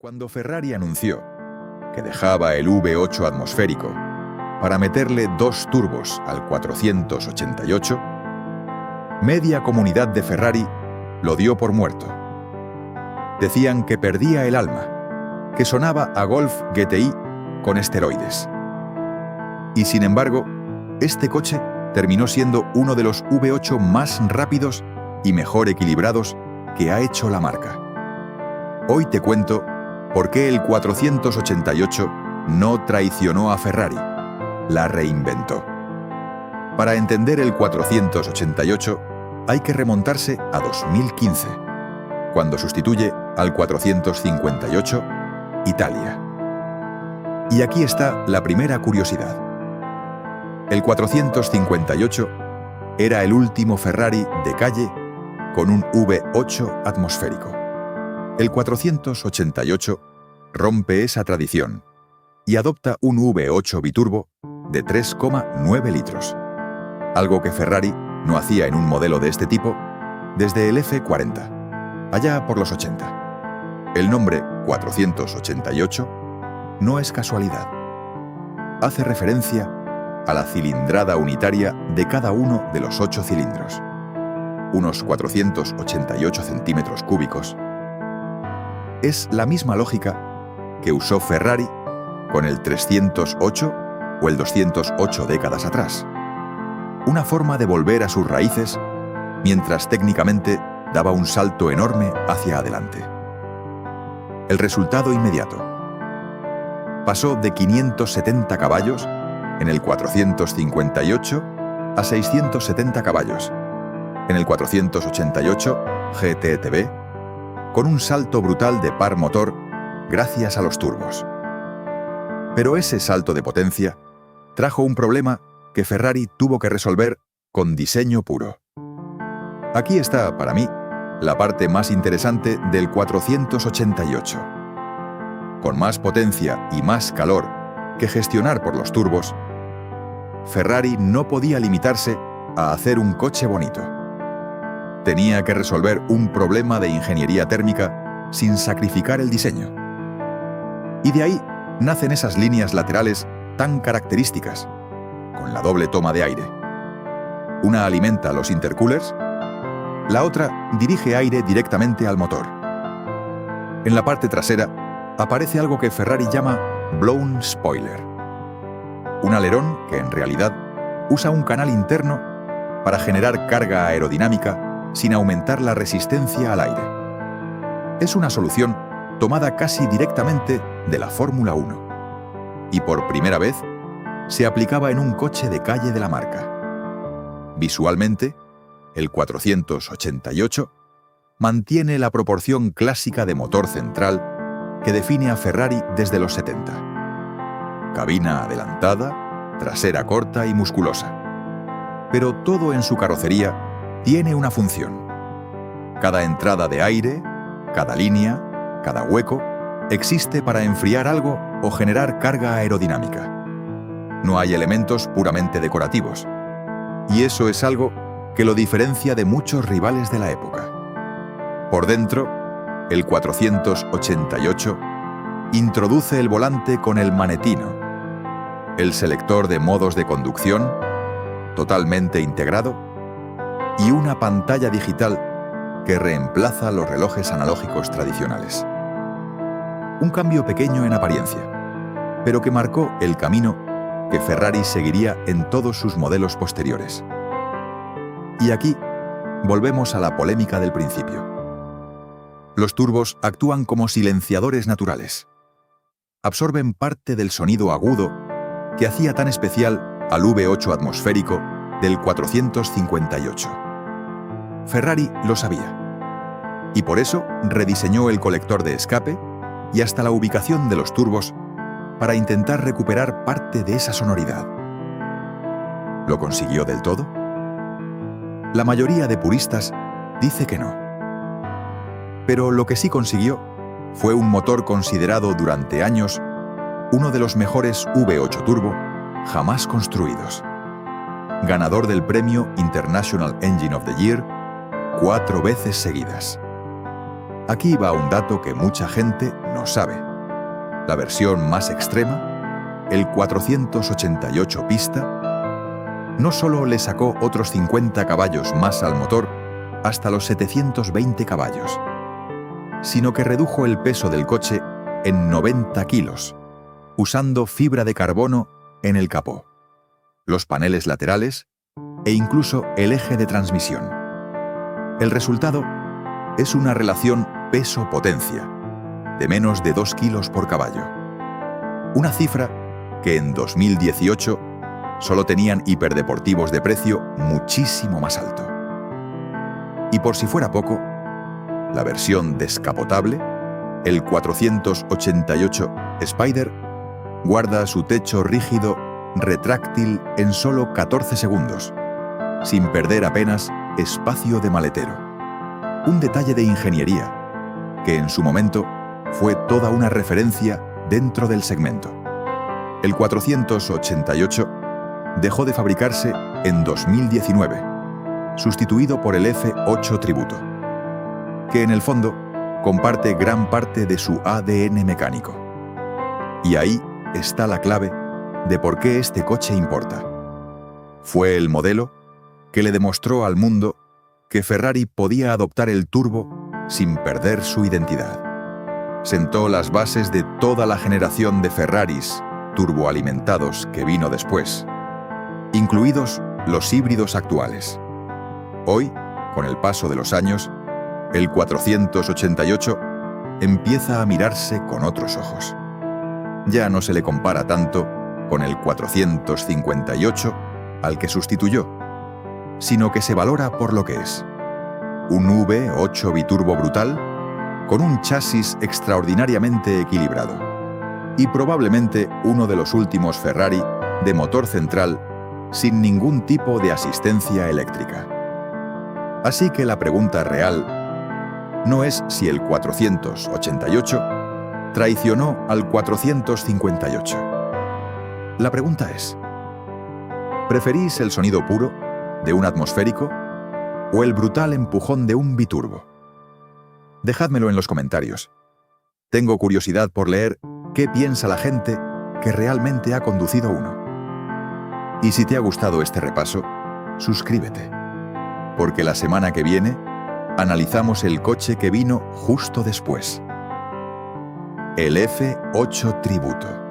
Cuando Ferrari anunció que dejaba el V8 atmosférico para meterle 2 turbos al 488, media comunidad de Ferrari lo dio por muerto. Decían que perdía el alma, que sonaba a Golf GTI con esteroides. Y sin embargo, este coche terminó siendo uno de los V8 más rápidos y mejor equilibrados que ha hecho la marca. Hoy te cuento por qué el 488 no traicionó a Ferrari, la reinventó. Para entender el 488 hay que remontarse a 2015, cuando sustituye al 458 Italia. Y aquí está la primera curiosidad. El 458 era el último Ferrari de calle con un V8 atmosférico. El 488 rompe esa tradición y adopta un V8 biturbo de 3,9 litros, algo que Ferrari no hacía en un modelo de este tipo desde el F40, allá por los 80. El nombre 488 no es casualidad. Hace referencia a la cilindrada unitaria de cada uno de los 8 cilindros, unos 488 centímetros cúbicos. Es la misma lógica que usó Ferrari con el 308 o el 208 décadas atrás. Una forma de volver a sus raíces mientras técnicamente daba un salto enorme hacia adelante. El resultado inmediato. Pasó de 570 caballos en el 458 a 670 caballos en el 488 GTTB, con un salto brutal de par motor gracias a los turbos. Pero ese salto de potencia trajo un problema que Ferrari tuvo que resolver con diseño puro. Aquí está, para mí, la parte más interesante del 488. Con más potencia y más calor que gestionar por los turbos, Ferrari no podía limitarse a hacer un coche bonito. Tenía que resolver un problema de ingeniería térmica sin sacrificar el diseño. Y de ahí nacen esas líneas laterales tan características, con la doble toma de aire. Una alimenta los intercoolers, la otra dirige aire directamente al motor. En la parte trasera aparece algo que Ferrari llama blown spoiler. Un alerón que en realidad usa un canal interno para generar carga aerodinámica sin aumentar la resistencia al aire. Es una solución tomada casi directamente de la Fórmula 1 y por primera vez se aplicaba en un coche de calle de la marca. Visualmente, el 488 mantiene la proporción clásica de motor central que define a Ferrari desde los 70. Cabina adelantada, trasera corta y musculosa. Pero todo en su carrocería tiene una función. Cada entrada de aire, cada línea, cada hueco, existe para enfriar algo o generar carga aerodinámica. No hay elementos puramente decorativos. Y eso es algo que lo diferencia de muchos rivales de la época. Por dentro, el 488 introduce el volante con el manetino, el selector de modos de conducción, totalmente integrado, y una pantalla digital que reemplaza los relojes analógicos tradicionales. Un cambio pequeño en apariencia, pero que marcó el camino que Ferrari seguiría en todos sus modelos posteriores. Y aquí volvemos a la polémica del principio. Los turbos actúan como silenciadores naturales. Absorben parte del sonido agudo que hacía tan especial al V8 atmosférico del 458. Ferrari lo sabía, y por eso rediseñó el colector de escape y hasta la ubicación de los turbos para intentar recuperar parte de esa sonoridad. ¿Lo consiguió del todo? La mayoría de puristas dice que no. Pero lo que sí consiguió fue un motor considerado durante años uno de los mejores V8 turbo jamás construidos. Ganador del premio International Engine of the Year 4 veces seguidas. Aquí va un dato que mucha gente no sabe. La versión más extrema, el 488 pista, no solo le sacó otros 50 caballos más al motor, hasta los 720 caballos, sino que redujo el peso del coche en 90 kilos, usando fibra de carbono en el capó, los paneles laterales e incluso el eje de transmisión. El resultado es una relación peso-potencia de menos de 2 kilos por caballo. Una cifra que en 2018 solo tenían hiperdeportivos de precio muchísimo más alto. Y por si fuera poco, la versión descapotable, el 488 Spider, guarda su techo rígido retráctil en solo 14 segundos, sin perder apenas espacio de maletero. Un detalle de ingeniería que en su momento fue toda una referencia dentro del segmento. El 488 dejó de fabricarse en 2019, sustituido por el F8 Tributo, que en el fondo comparte gran parte de su ADN mecánico. Y ahí está la clave de por qué este coche importa. Fue el modelo que le demostró al mundo que Ferrari podía adoptar el turbo sin perder su identidad. Sentó las bases de toda la generación de Ferraris turboalimentados que vino después, incluidos los híbridos actuales. Hoy, con el paso de los años, el 488 empieza a mirarse con otros ojos. Ya no se le compara tanto con el 458 al que sustituyó, sino que se valora por lo que es: un V8 biturbo brutal con un chasis extraordinariamente equilibrado y probablemente uno de los últimos Ferrari de motor central sin ningún tipo de asistencia eléctrica. Así que la pregunta real no es si el 488 traicionó al 458. La pregunta es: ¿preferís el sonido puro de un atmosférico o el brutal empujón de un biturbo? Dejádmelo en los comentarios. Tengo curiosidad por leer qué piensa la gente que realmente ha conducido uno. Y si te ha gustado este repaso, suscríbete, porque la semana que viene analizamos el coche que vino justo después, el F8 Tributo.